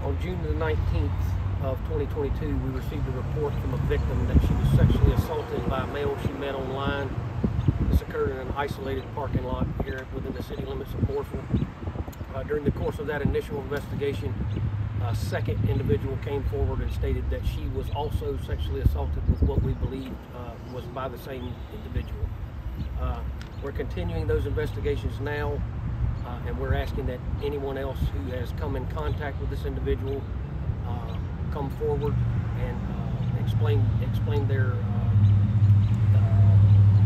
On June the 19th of 2022, we received a report from a victim that she was sexually assaulted by a male she met online. This occurred in an isolated parking lot here within the city limits of Mooresville. During the course of that initial investigation, a second individual came forward and stated that she was also sexually assaulted with what we believed was by the same individual. We're continuing those investigations now, and we're asking that anyone else who has come in contact with this individual come forward and explain their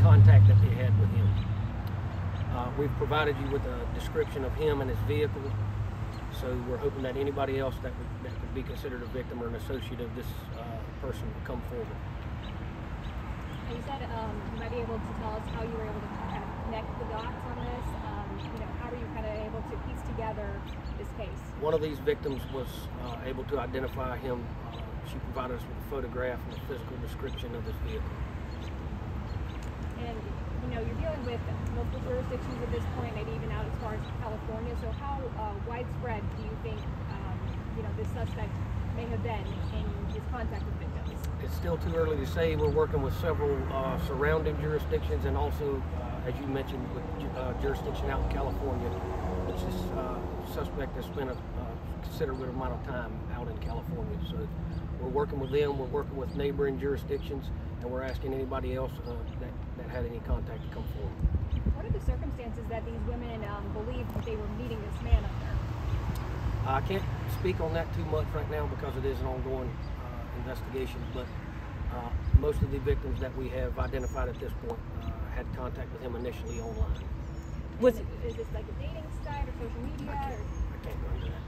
contact that they had with him. We've provided you with a description of him and his vehicle, so we're hoping that anybody else that would be considered a victim or an associate of this person will come forward. And you said you might be able to tell us how you were able to kind of connect the dots on this. How were you kind of able to piece together this case? One of these victims was able to identify him. She provided us with a photograph and a physical description of this vehicle. And you're dealing with multiple jurisdictions at this point, maybe even out as far as California. So how widespread do you think this suspect may have been in his contact with victims? It's still too early to say. We're working with several surrounding jurisdictions, and also, as you mentioned, with jurisdiction out in California, which is suspect has spent a considerable amount of time out in California. So we're working with them. We're working with neighboring jurisdictions, and we're asking anybody else that had any contact to come forward. What are the circumstances that these women believe that they were meeting this man under? I can't speak on that too much right now because it is an ongoing investigation, but most of the victims that we have identified at this point had contact with him initially online. Is this like a dating site or social media? I can't go into that.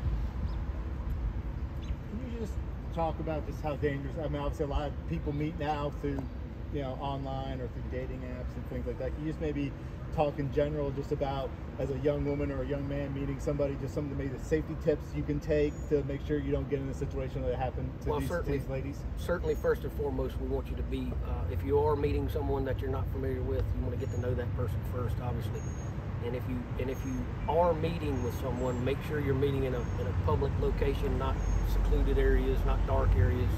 Can you just talk about just how dangerous? I mean, obviously a lot of people meet now through, online or through dating apps and things like that. Can you just maybe talk in general just about, as a young woman or a young man meeting somebody, just some of the maybe the safety tips you can take to make sure you don't get in a situation that happened to these ladies? Certainly, first and foremost, we want you to be, if you are meeting someone that you're not familiar with, you want to get to know that person first, obviously. And if you are meeting with someone, make sure you're meeting in a public location, not secluded areas, not dark areas.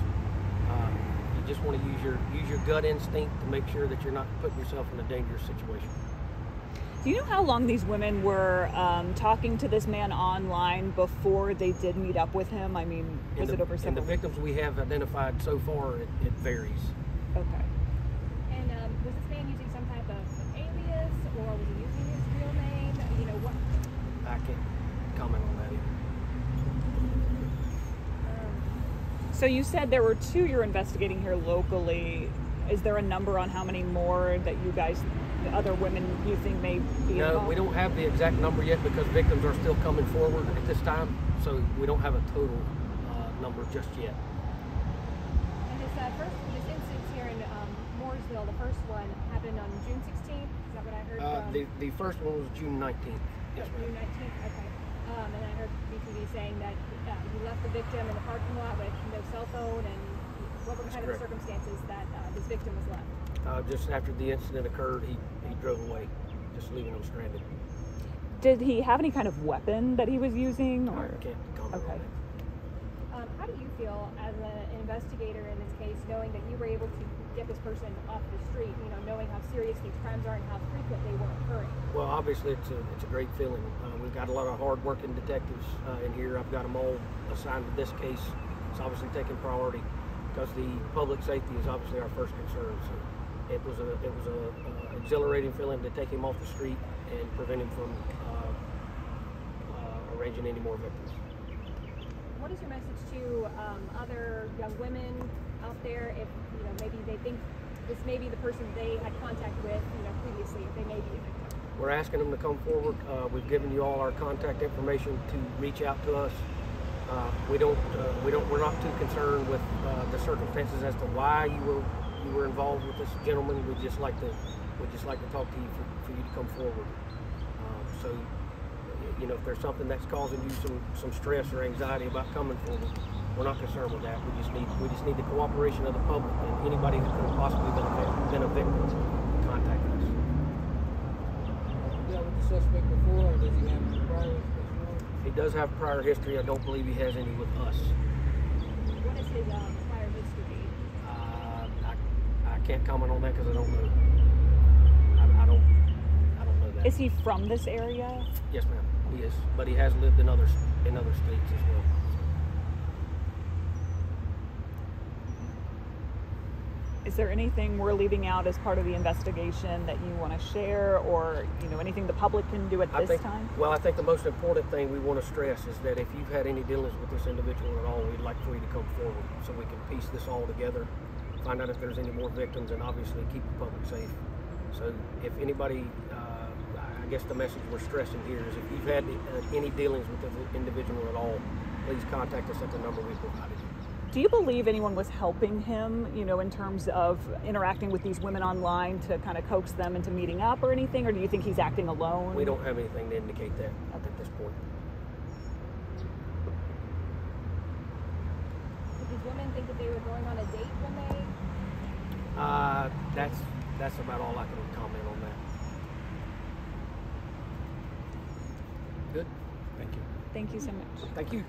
You just want to use your gut instinct to make sure that you're not putting yourself in a dangerous situation. Do you know how long these women were talking to this man online before they did meet up with him? I mean, was it over several? In the victims we have identified so far, it varies. Okay. And was this man using some type of alias, or was he using his real name? What? I can't comment on that either. So you said there were 2 you're investigating here locally. Is there a number on how many more that you guys, the other women, you think may be involved? No, we don't have the exact number yet because victims are still coming forward at this time, so we don't have a total number just yet. And this instance here in Mooresville, the first one happened on June 16th. Is that what I heard? The first one was June 19th. Yes, June 19th. Okay. And I heard BTV saying that you left the victim in the parking lot with no cell phone, and what were kind of the circumstances that this victim was left? Just after the incident occurred, he drove away, just leaving him stranded. Did he have any kind of weapon that he was using? Or? I can't comment on that. How do you feel as an investigator in this case, knowing that you were able to get this person off the street, knowing how serious these crimes are and how frequent they were occurring? Well, obviously it's a great feeling. We've got a lot of hard-working detectives in here. I've got them all assigned to this case. It's obviously taking priority because the public safety is obviously our first concern. So it was a exhilarating feeling to take him off the street and prevent him from arranging any more victims. What is your message to other young women out there if maybe they think this may be the person they had contact with previously, if they may be a victim? We're asking them to come forward. We've given you all our contact information to reach out to us. We're not too concerned with the circumstances as to why you were involved with this gentleman. We'd just like to talk to you for you to come forward. So if there's something that's causing you some stress or anxiety about coming forward, we're not concerned with that. We just need the cooperation of the public and anybody that could have possibly been a victim to contact us. Dealt with the suspect before, or does he have any priors? He does have prior history. I don't believe he has any with us. What is his prior history? I can't comment on that because I don't know. I don't know that. Is he from this area? Yes, ma'am. He is, but he has lived in other states as well. Is there anything we're leaving out as part of the investigation that you want to share, or anything the public can do at this time? Well, I think the most important thing we want to stress is that if you've had any dealings with this individual at all, we'd like for you to come forward so we can piece this all together, find out if there's any more victims, and obviously keep the public safe. So if anybody, I guess the message we're stressing here is if you've had any dealings with this individual at all, please contact us at the number we provided you. Do you believe anyone was helping him, in terms of interacting with these women online to kind of coax them into meeting up or anything, or do you think he's acting alone? We don't have anything to indicate that at this point. Did these women think that they were going on a date when they? That's about all I can comment on that. Good. Thank you. Thank you so much. Thank you.